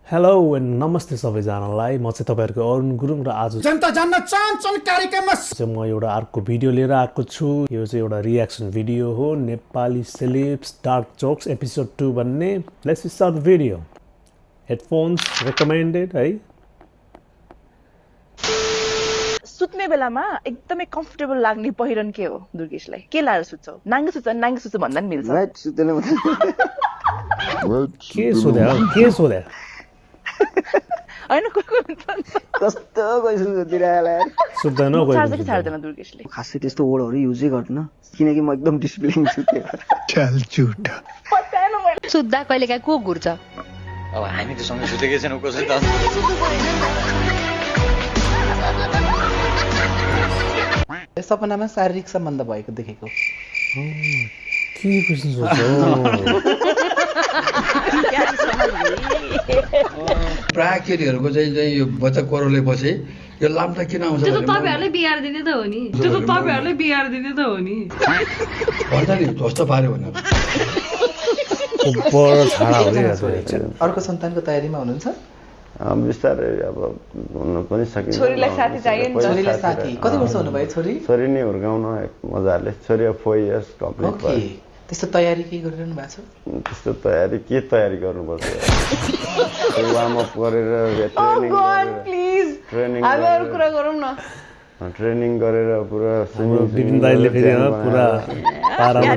Hello and नमस्ते सबैजनालाई म चाहिँ तपाईहरुको अरुण गुरुङ र आज जनता जान्न चाहन्छन् कार्यक्रममा चाहिँ म एउटा अर्को भिडियो लिएर आएको छु। यो चाहिँ एउटा रियाक्सन भिडियो हो, Nepali celebs dark jokes episode 2 भन्ने। Let's start the video. Headphones recommended है। सुत्ने बेलामा एकदमै कम्फर्टेबल लाग्ने पहिरन के हो दुर्गेशलाई? के लाएर सुत्छौ? नाङ्गे सुत्छ भन्दा नि मिल्छ। राइट सुत्दैन के सोध्या हैन कस्तो गइसु दिराला यार सुत्दैन छाड्छ कि छाड्दैन दुर्गेशले? खासै त्यस्तो वर्डहरु युजै गर्दिन किनकि म एकदम डिसिप्लिन छु त्यही भएर चल झुट पत्याएन मैले। सुत्दा कहिलेकाहीँ को घुर्छ? अब हामी त सँगै सुतेकै छैनौँ कसै त। सपनामा शारीरिक सम्बन्ध भएको देखेको। के क्वेशन सोध्छौ? प्राय केटीहरूको चाहिँ यो बच्चा कोरोलेपछि यो लाम्टा किन आउँछ त्यो त तपाईहरुले बिगार दिने त हो नि। भन्छ नि ध्वस्त पार्यो भनेर। ऊपर छाडा हो क्या। अर्को सन्तानको तयारीमा हुनुहुन्छ? बिस्तारै अब हुन पनि सकिन्छ। छोरीलाई साथी चाहियो नि। छोरीलाई साथी कति वर्ष हुनुभयो छोरी? छोरी नै हुर्काउन मजाले। छोरी 4 इयर्स कम्प्लिट ओके। त्यस्तो तयारी के गरिरहनु भएको छ? त्यस्तो तयारी गर्नुपर्छ। वार्म अप गरेर ट्रेनिङ हामी अरु कुरा गरौँ न। ट्रेनिङ गरेर पुरा विपिन दाइले फेरि पुरा पारामा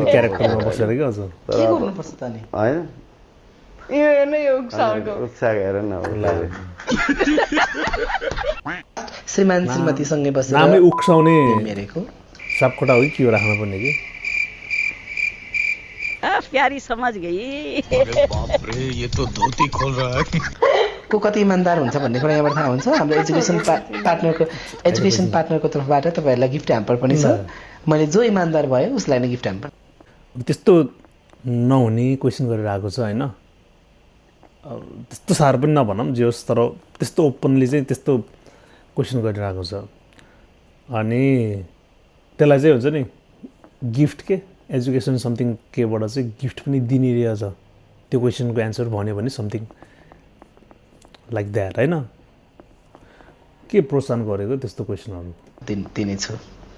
क्यारेक्टरमा बसेर के अझ के गर्नुपर्छ त नि? हैन यो नै यो सारको उत्साह हेर न उसलाई। श्रीमान श्रीमतीसँगै बसेर नामै उक्साउने मेरेको सापकोटा हो कि के हो राख्नु पर्ने कि? प्यारी समझ गई। बाप रे ये तो धोती खोल रहा है। को कति इमानदार हुन्छ भन्ने कुरा यहाँबाट थाहा हुन्छ। हाम्रो एजुकेसन पार्टनरको तर्फबाट तपाईँहरूलाई गिफ्ट ह्याम्पर पनि छ। मैले जो इमानदार भयो उसलाई नै गिफ्ट ह्याम्पर। त्यस्तो नहुने क्वेसन गरेर आएको छ होइन। त्यस्तो साह्रो पनि नभनौँ जे होस्, तर त्यस्तो ओपनली चाहिँ त्यस्तो क्वेसन गरेर आएको छ। अनि त्यसलाई चाहिँ हुन्छ नि गिफ्ट के एजुकेसन समथिङ केबाट चाहिँ गिफ्ट पनि दिने रहेछ। त्यो क्वेसनको एन्सर भन्यो भने समथिङ लाइक द्याट होइन। के प्रोत्साहन गरेको त्यस्तो क्वेसनहरू दिने छु।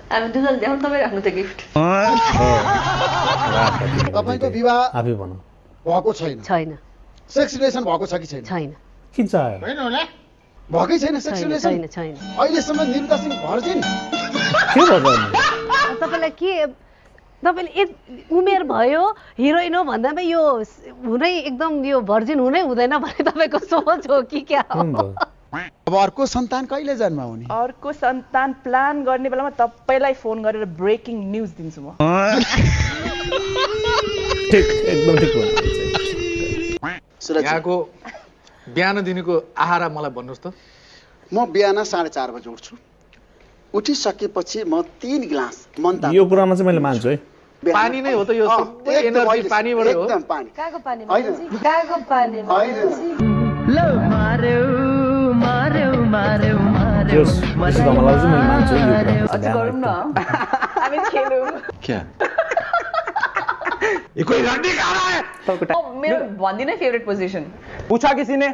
हामी दुजल ल्याउँ तपाईँ राख्नु त गिफ्ट। तपाईको विवाह आफै भनौँ। भएको छैन? छैन सेक्स रिलेसन भएको छ कि छैन? छैन के चाह्यो? हैन होला भएकै छैन सेक्स रिलेसन? छैन। अहिलेसम्म निरुता सिंह भर्जिन। के भयो? तपाईँलाई के तपाईँले उमेर भयो हिरोइन हो भन्दामा यो हुनै एकदम यो भर्जिन हुनै हुँदैन भने तपाईँको सोच हो कि क्या हो? अब अर्को सन्तान कहिले जन्माउने? अर्को सन्तान प्लान गर्ने बेलामा तपाईलाई फोन गरेर ब्रेकिङ न्यूज दिन्छु म। ठिक एकदम ठिक हो। यहाँको बिहान दिनको आहार मलाई भन्नुहोस् त। म बिहान 4:30 बजे उठ्छु। उठिसकेपछि म 3 गिलास मन तातो। यो कुरामा चाहिँ मैले मान्छु है। पानी नै हो त यो सबै एनर्जी पानीबाट हो। एकदम पानी। काको पानी? हैन काको पानी? यस मलाई चाहिँ मैले मान्छु यो कुरा। अझ गरौँ न। हामी खेलौँ। क्या ये कोई लड़ने का रहा है? मेरो भन्दिनँ फेभरेट पोजिसन। पूछा किसी ने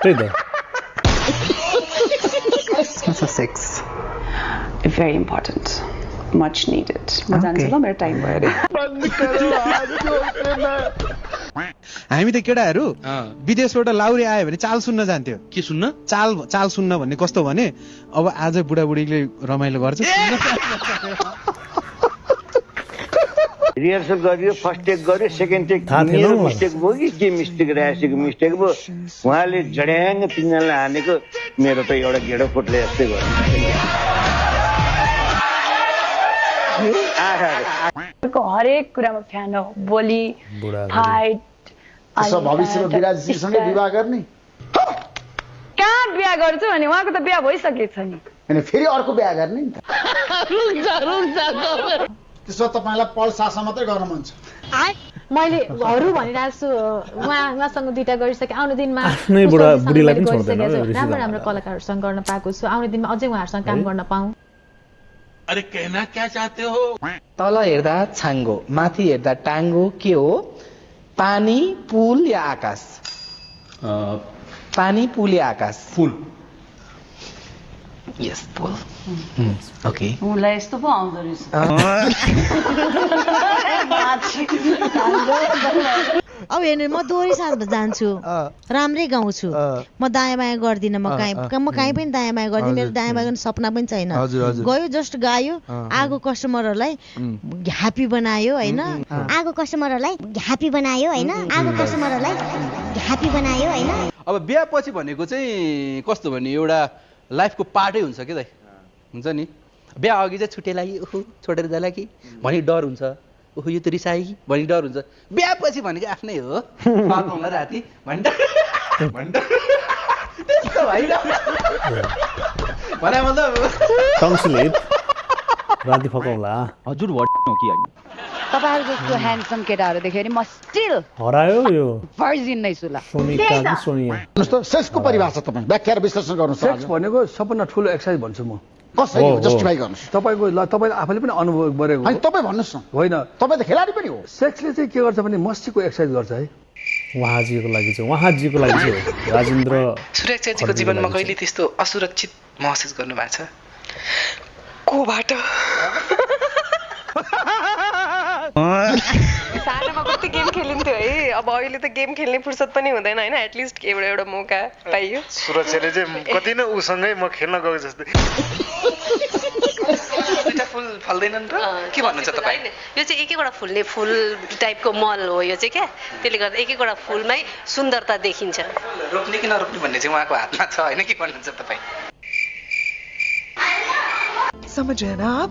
त्यही त। Sex very important, much needed. म जान्छु ल, मेरो टाइम भयो अरे। हामी त केटाहरू विदेशबाट लाउरी आयो भने चाल सुन्न जान्थ्यो। के सुन्न? चाल सुन्न भन्ने कस्तो भने अब आज बुढाबुढीले रमाइलो गर्छ। रिहर्सल गरियो, फर्स्ट टेक गर्यो, सेकेन्ड टेक मेरो मिस्टेक भयो कि के मिस्टेक रहेको मिस्टेक भयो। उहाँले जड्याङ तिनीहरूलाई हानेको मेरो त एउटा गेडो फुट्ले जस्तै भयो। हरेक कुरामा फ्यान हो। बोली, हाइट। त्यसो भविष्यमा विराजीसँगै विवाह गर्ने? कहाँ बिहा गर्छु भने उहाँको त बिहा भइसकेछ नि। हैन फेरि अर्को बिहा गर्ने नि त। त्यसो तपाईलाई पल सासा मात्रै गर्न मन छ? मैले हरू भनिरहेको छु। उहाँसँग 2टा गरिसकेँ। आउने दिनमा बुढीलाई पनि छोड्दैन। राम्रो कलाकारहरूसँग गर्न पाएको छु। आउने दिनमा अझै उहाँहरूसँग काम गर्न पाऊँ। अरे कहना क्या चाहते हो? तल हेर्दा छाङ्गो, माथि हेर्दा टाङ्गो के हो? पानी पुल या आकाश पानी पुल या आकाश फुल यस पुल ओके उसलाई यस्तो पो आउँदो रहेछ अब हेर्नु म दोहोरी साथमा जान्छु राम्रै गाउँछु म दायाँ बायाँ गर्दिनँ म कहीँ पनि दायाँ बायाँ गर्दिनँ मेरो दायाँ बायाँ गर्ने सपना पनि छैन गयो जस्ट गायो आएको कस्टमरहरूलाई ह्याप्पी बनायो होइन आएको कस्टमरहरूलाई ह्याप्पी बनायो होइन आएको कस्टमरहरूलाई ह्याप्पी बनायो होइन। अब बिहा पछि भनेको चाहिँ कस्तो भने एउटा लाइफको पार्टै हुन्छ के दाइ हुन्छ नि बिहा अघि चाहिँ छुट्टे लागि ओहो छोडेर जाला कि भनी डर हुन्छ ओहो यो त रिसायो कि भनी डर हुन्छ बिहा पछि भनेको आफ्नै हो पाउँला राति भन्छ त्यस्तो होइन भने मतलब टङ्सुलेट राति फकाउला हजुर हो कि होइन तपाईँहरू जस्तो ह्यान्डसम केटाहरू देखेर म स्टिल हरायो यो भर्जिन नै छु ल सोनिका कि सोनिया सेक्सको परिभाषा तपाईँ व्याख्या र विश्लेषण गर्नुहोस्। सेक्स भनेको सबभन्दा ठुलो एक्सर्साइज भन्छु म कसरी हो जस्टिफाई गर्नुहोस्। तपाईँको ल तपाईँले आफैले पनि अनुभव गरेको होइन तपाईँ भन्नुहोस् न। होइन तपाईँ त खेलाडी पनि हो। सेक्सले चाहिँ के गर्छ भने मस्तीको एक्सर्साइज गर्छ है उहाँजीको लागि चाहिँ राजेन्द्र सुरक्षाजीको जीवनमा कहिले त्यस्तो असुरक्षित महसुस गर्नु भएको छ कोबाट सानोमा कति गेम खेलिन्थ्यो है अब अहिले त गेम खेल्ने फुर्सद पनि हुँदैन होइन एटलिस्ट एउटा मौका पाइयो। सुरक्षाले चाहिँ कति नै उसँगै म खेल्न गएको जस्तै दुईटा फुल फल्दैनन् र के भन्नुहुन्छ तपाईँ यो चाहिँ एक एकवटा फुल्ने फुल टाइपको मल हो यो चाहिँ क्या त्यसले गर्दा एक एकवटा फुलमै सुन्दरता देखिन्छ रोप्ने कि नरोप्ने भन्ने चाहिँ उहाँको हातमा छ होइन के भन्नुहुन्छ तपाईँ समझेन आप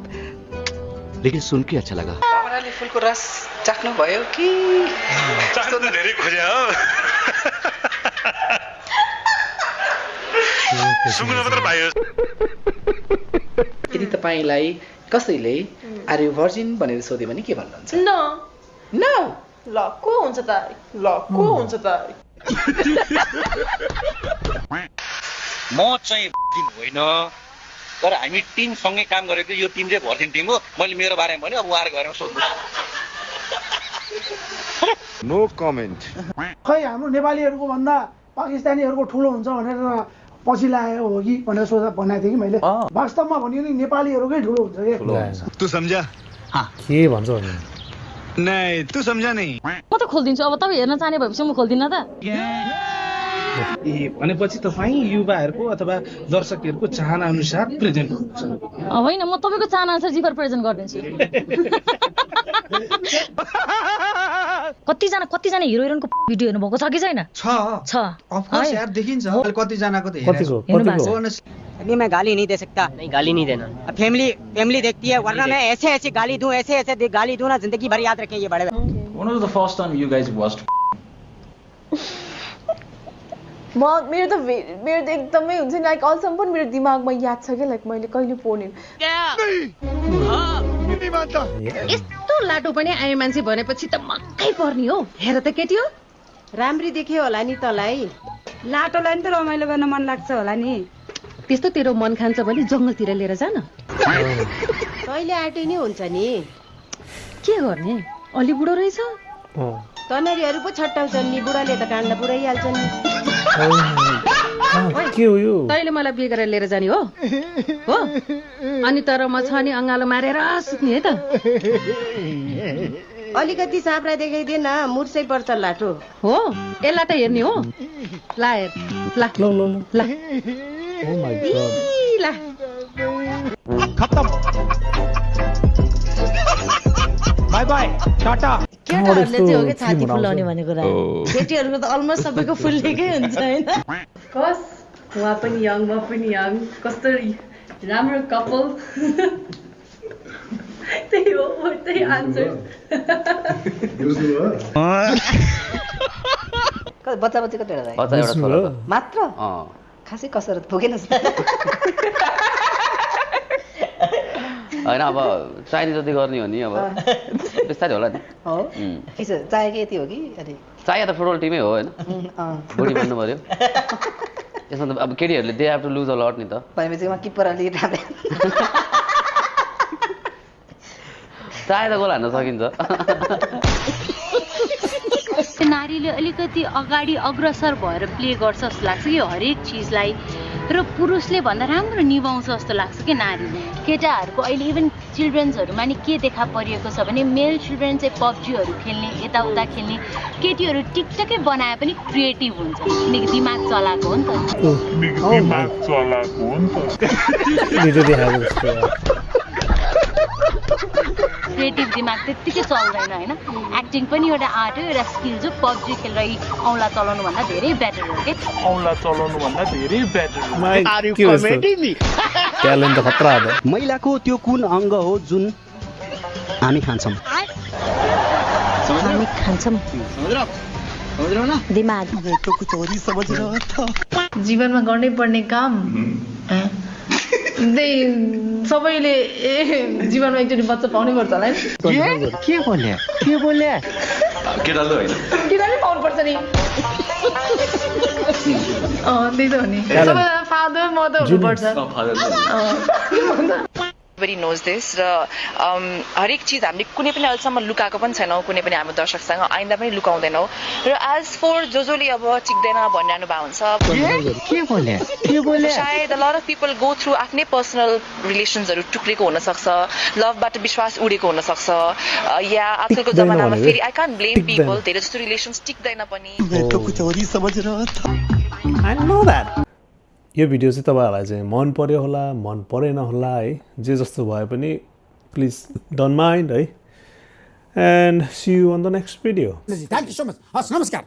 लेकिन सुन के अच्छा लगा तपाईँले फुलको रस चाख्नु भयो कि चाख्नु त धेरै खोज्या हो सुँग्न मात्र पाइयो। यदि तपाईँलाई कसैले आर यु भर्जिन भनेर सोध्यो भने के भन्नुहुन्छ न ल को हुन्छ त म चाहिँ होइन तर हामी टिम सँगै काम गरेको यो टिम चाहिँ भर्जिन टिम हो मैले मेरो बारेमा भन्यो अब उहाँहरू घरमा सोध्नु नो कमेन्ट। खै हाम्रो नेपालीहरूको भन्दा पाकिस्तानीहरूको ठुलो हुन्छ भनेर पछि लाग्यो हो कि भनेर सोच्दा भनेको थिएँ कि मैले वास्तवमा भन्यो नि नेपालीहरूकै ठुलो हुन्छ क्या तू समझा के भन्छ नहीं तू समझा नहीं म त खोलिदिन्छु अब तपाईँ हेर्न चाहने भएपछि म खोलिदिन्न त भनेपछि तपाईँ युवाहरूको अथवा दर्शकहरूको चाहना अनुसार प्रेजेन्ट हुन्छ होइन म तपाईँको चाहना अनुसार जिफर प्रेजेन्ट गरिदिन्छु कतिजना हिरो हिरोइनको भिडियो हेर्नुभएको छ कि छैन छ अफकोर्स यार देखिन्छ कति जनाको त अभी मैं गाली नहीं दे सकता नहीं गाली नहीं देना फैमिली देखती है वरना मैं ऐसे गाली दूं ऐसे गाली दूं ना जिंदगी भर याद रखें ये बड़े When was the first time you guys watched मेरो त एकदमै हुन्छ नि लाइक अहिलेसम्म पनि मेरो दिमागमा याद छ कि लाइक मैले कहिले पोर्ने यस्तो लाटो पनि आयो मान्छे भनेपछि त मक्कै पर्ने हो हेर त केटी हो राम्री देख्यो होला नि तलाई लाटोलाई त रमाइलो गर्न मन लाग्छ होला नि त्यस्तो तेरो मन खान्छ भने जङ्गलतिर लिएर जान कहिले आँटे नि हुन्छ नि के गर्ने अलि बुढो रहेछ तनरीहरू पो छट्टाउँछन् नि बुढाले त काण्ड पुऱ्याइहाल्छन् नि के हो यो तैँले मलाई बिहे गरेर लिएर जाने हो अनि तर म छ नि अँगालो मारेर सुत्ने है त अलिकति साँप्रा देखाइदिए न मुर्सै पर्छ लाटो हो यसलाई त हेर्ने हो ला हेर ला ओ माय गॉड ला खत्म बाय बाय टाटा केटाहरूले चाहिँ हो कि छाती फुलाउने भन्ने कुरा केटीहरूको त अलमोस्ट सबैको फुल्लेकै हुन्छ होइन कस उहाँ पनि यङ म पनि यङ कस्तो राम्रो कपल त्यही हो त्यही आन्सर बच्चा कतिवटा एउटा मात्र खासै कसरत पुगेन होइन अब चाहिने जति गर्ने हो नि अब बिस्तारै होला नि चाहिएको यति हो कि चाहिए त फुटबल टिमै हो होइन बुढी बन्नु पर्यो यसमा त अब केटीहरूले they have to lose a lot नि त भनेपछि म किपर अलि चाहे त गोल हान्न सकिन्छ नारीले अलिकति अगाडि अग्रसर भएर प्ले गर्छ जस्तो लाग्छ कि हरेक चिजलाई र पुरुषले भन्दा राम्रो निभाउँछ जस्तो लाग्छ कि नारीले केटाहरूको अहिले इभन चिल्ड्रेन्सहरूमा नि के देखा परिएको छ भने मेल चिल्ड्रेन चाहिँ पब्जीहरू खेल्ने यताउता खेल्ने केटीहरू टिकटकै बनाए पनि क्रिएटिभ हुन्छ किनकि दिमाग चलाएको हो नि त क्रिएटिभ दिमाग त्यत्तिकै चल्दैन होइन एक्टिङ पनि एउटा आर्ट हो एउटा स्किल हो पब्जी खेलेर औँला चलाउनुभन्दा धेरै बेटर हो कि औँला चलाउनुभन्दा धेरै बेटर ट्यालेन्ट त खतरा हो महिलाको त्यो कुन अङ्ग हो जुन हामी खान्छौँ हामी खान्छौँ दिमाग जीवनमा गर्नै पर्ने काम सबैले जीवनमा एकचोटि बच्चा पाउनै पर्छ होला के बोले केटाले पाउनु पर्छ नि त्यही त हो नि सबैजना फादर मदर हुनुपर्छ Everybody knows this र हरेक चिज हामीले कुनै पनि अहिलेसम्म लुकाएको पनि छैनौँ कुनै पनि हाम्रो दर्शकसँग आइन्दा पनि लुकाउँदैनौँ र एज फर जसले अब टिक्दैन भनिरहनु भएको हुन्छ सायद a lot of people go through आफ्नै पर्सनल रिलेसन्सहरू टुक्रेको हुनसक्छ लभबाट विश्वास उडेको हुनसक्छ या आजकलको जमानामा फेरि आई कान्ट ब्लेम पिपल धेरै जस्तो रिलेसन्स टिक्दैन पनि यो भिडियो चाहिँ तपाईँहरूलाई चाहिँ मन पर्यो होला मन परेन होला है जे जस्तो भए पनि प्लिज डोन्ट माइन्ड है and see you on the next video thank you so much हस् नमस्कार